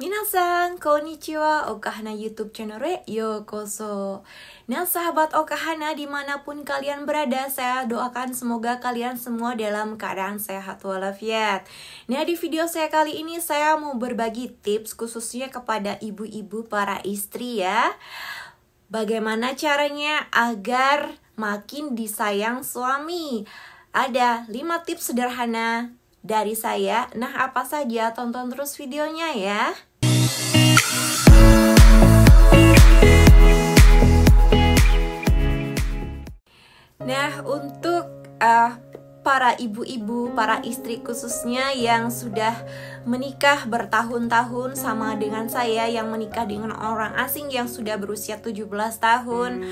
Minasan, konnichiwa, Okahana YouTube channel yokoso. Nah sahabat Okahana dimanapun kalian berada, saya doakan semoga kalian semua dalam keadaan sehat walafiat. Nah di video saya kali ini saya mau berbagi tips khususnya kepada ibu-ibu para istri ya. Bagaimana caranya agar makin disayang suami? Ada 5 tips sederhana dari saya. Nah apa saja? Tonton terus videonya ya. Nah untuk para ibu-ibu, para istri khususnya yang sudah menikah bertahun-tahun sama dengan saya yang menikah dengan orang asing yang sudah berusia 17 tahun,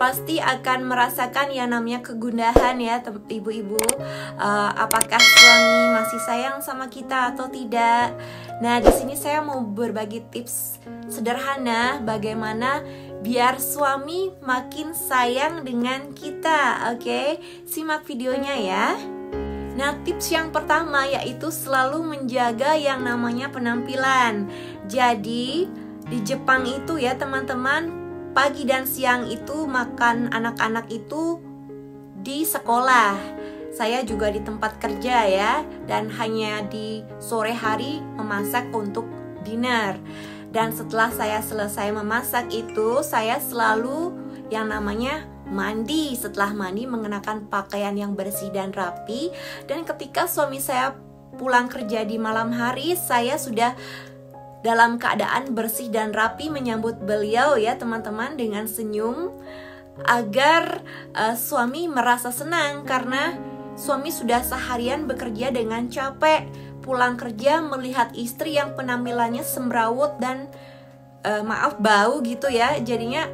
pasti akan merasakan yang namanya kegundahan ya ibu-ibu. Apakah suami masih sayang sama kita atau tidak? Nah, di sini saya mau berbagi tips sederhana bagaimana biar suami makin sayang dengan kita. Oke, simak videonya ya. Nah, tips yang pertama yaitu selalu menjaga yang namanya penampilan. Jadi, di Jepang itu ya teman-teman, pagi dan siang itu makan anak-anak itu di sekolah. Saya juga di tempat kerja ya, dan hanya di sore hari memasak untuk dinner. Dan setelah saya selesai memasak itu, saya selalu yang namanya mandi. Setelah mandi mengenakan pakaian yang bersih dan rapi. Dan ketika suami saya pulang kerja di malam hari, saya sudah dalam keadaan bersih dan rapi menyambut beliau ya teman-teman dengan senyum. Agar suami merasa senang karena suami sudah seharian bekerja dengan capek. Pulang kerja melihat istri yang penampilannya semrawut dan bau gitu ya, jadinya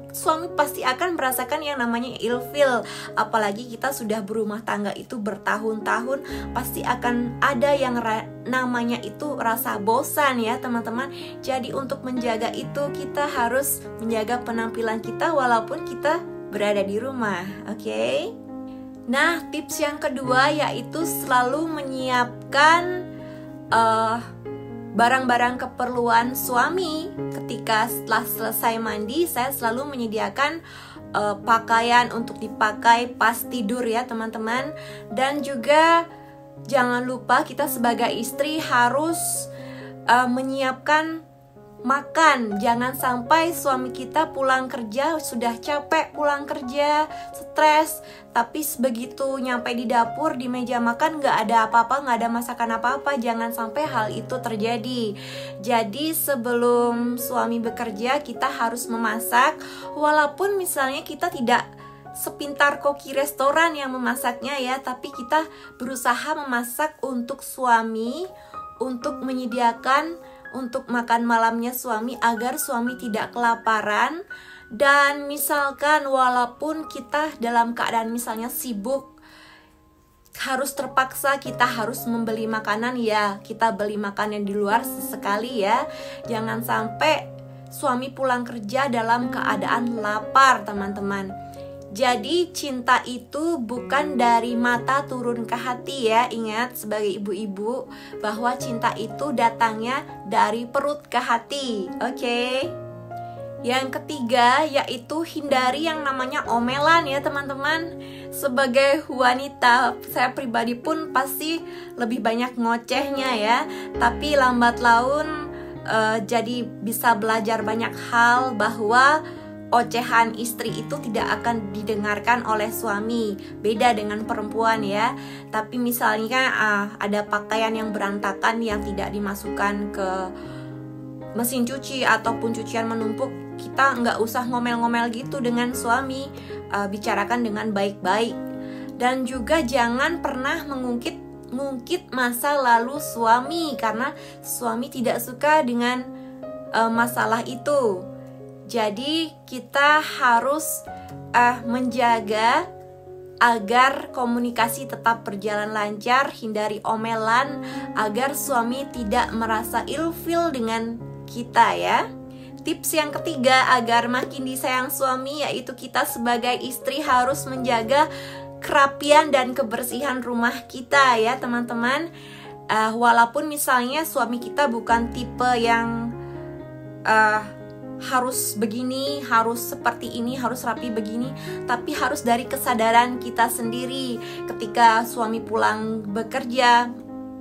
suami pasti akan merasakan yang namanya ilfil. Apalagi kita sudah berumah tangga itu bertahun-tahun, pasti akan ada yang namanya itu rasa bosan ya teman-teman. Jadi untuk menjaga itu kita harus menjaga penampilan kita walaupun kita berada di rumah, oke? Nah, tips yang kedua yaitu selalu menyiapkan barang-barang keperluan suami. Ketika setelah selesai mandi, saya selalu menyediakan pakaian untuk dipakai pas tidur ya teman-teman. Dan juga jangan lupa kita sebagai istri harus menyiapkan makan. Jangan sampai suami kita pulang kerja sudah capek, pulang kerja stres, tapi begitu nyampe di dapur di meja makan nggak ada apa-apa, nggak ada masakan apa-apa. Jangan sampai hal itu terjadi. Jadi sebelum suami bekerja kita harus memasak, walaupun misalnya kita tidak sepintar koki restoran yang memasaknya ya, tapi kita berusaha memasak untuk suami, untuk menyediakan untuk makan malamnya suami agar suami tidak kelaparan. Dan misalkan walaupun kita dalam keadaan misalnya sibuk, harus terpaksa kita harus membeli makanan ya, kita beli makanan di luar sesekali ya. Jangan sampai suami pulang kerja dalam keadaan lapar teman-teman. Jadi cinta itu bukan dari mata turun ke hati ya. Ingat sebagai ibu-ibu bahwa cinta itu datangnya dari perut ke hati. Oke? Yang ketiga yaitu hindari yang namanya omelan ya teman-teman. Sebagai wanita, saya pribadi pun pasti lebih banyak ngocehnya ya. Tapi lambat laun jadi bisa belajar banyak hal bahwa ocehan istri itu tidak akan didengarkan oleh suami. Beda dengan perempuan ya. Tapi misalnya ada pakaian yang berantakan yang tidak dimasukkan ke mesin cuci ataupun cucian menumpuk, kita nggak usah ngomel-ngomel gitu dengan suami. Bicarakan dengan baik-baik. Dan juga jangan pernah mengungkit masa lalu suami, karena suami tidak suka dengan masalah itu. Jadi kita harus menjaga agar komunikasi tetap berjalan lancar, hindari omelan agar suami tidak merasa ilfil dengan kita ya. Tips yang ketiga agar makin disayang suami yaitu kita sebagai istri harus menjaga kerapian dan kebersihan rumah kita ya teman-teman. Walaupun misalnya suami kita bukan tipe yang harus begini, harus seperti ini, harus rapi begini, tapi harus dari kesadaran kita sendiri. Ketika suami pulang bekerja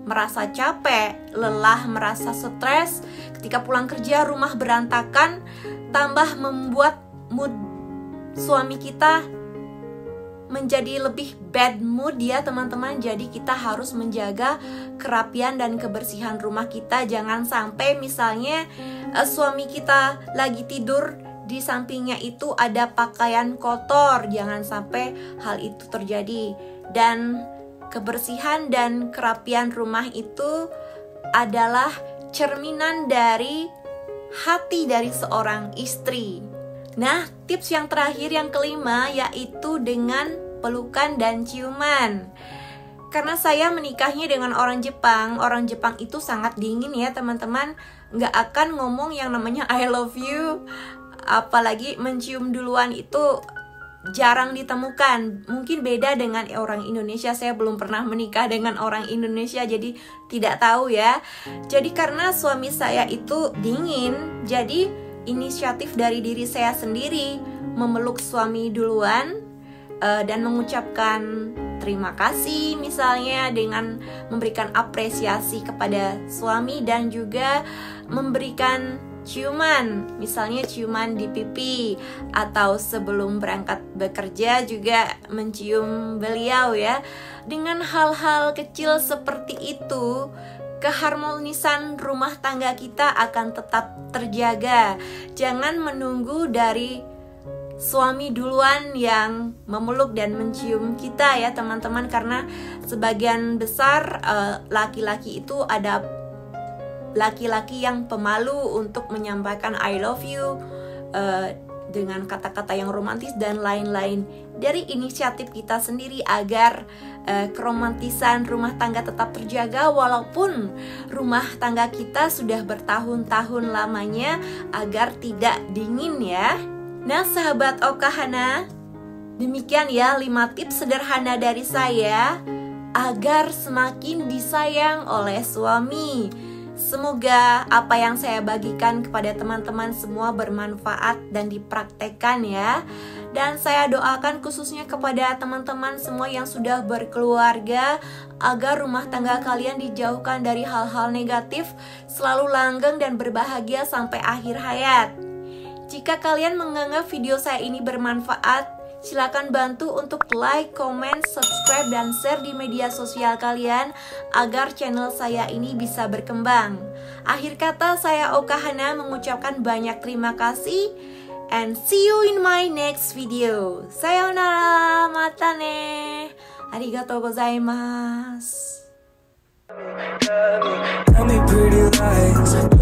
merasa capek, lelah, merasa stres, ketika pulang kerja rumah berantakan, tambah membuat mood suami kita menjadi lebih bad mood ya teman-teman. Jadi kita harus menjaga kerapian dan kebersihan rumah kita. Jangan sampai misalnya suami kita lagi tidur, di sampingnya itu ada pakaian kotor. Jangan sampai hal itu terjadi. Dan kebersihan dan kerapian rumah itu adalah cerminan dari hati dari seorang istri. Nah, tips yang terakhir, yang kelima, yaitu dengan pelukan dan ciuman. Karena saya menikahnya dengan orang Jepang itu sangat dingin ya teman-teman. Nggak akan ngomong yang namanya I love you, apalagi mencium duluan itu jarang ditemukan. Mungkin beda dengan orang Indonesia. Saya belum pernah menikah dengan orang Indonesia, jadi tidak tahu ya. Jadi karena suami saya itu dingin, jadi inisiatif dari diri saya sendiri memeluk suami duluan dan mengucapkan terima kasih misalnya dengan memberikan apresiasi kepada suami, dan juga memberikan ciuman, misalnya ciuman di pipi, atau sebelum berangkat bekerja juga mencium beliau ya. Dengan hal-hal kecil seperti itu, keharmonisan rumah tangga kita akan tetap terjaga. Jangan menunggu dari suami duluan yang memeluk dan mencium kita ya teman-teman. Karena sebagian besar laki-laki itu ada laki-laki yang pemalu untuk menyampaikan I love you dengan kata-kata yang romantis dan lain-lain. Dari inisiatif kita sendiri agar keromantisan rumah tangga tetap terjaga, walaupun rumah tangga kita sudah bertahun-tahun lamanya, agar tidak dingin ya. Nah sahabat Okahana, demikian ya 5 tips sederhana dari saya agar semakin disayang oleh suami. Semoga apa yang saya bagikan kepada teman-teman semua bermanfaat dan dipraktekkan ya. Dan saya doakan khususnya kepada teman-teman semua yang sudah berkeluarga, agar rumah tangga kalian dijauhkan dari hal-hal negatif, selalu langgeng dan berbahagia sampai akhir hayat. Jika kalian menganggap video saya ini bermanfaat, silakan bantu untuk like, comment, subscribe, dan share di media sosial kalian agar channel saya ini bisa berkembang. Akhir kata, saya Okahana mengucapkan banyak terima kasih, and see you in my next video. Sayonara, mata ne. Arigatou gozaimasu. Tell me pretty lies.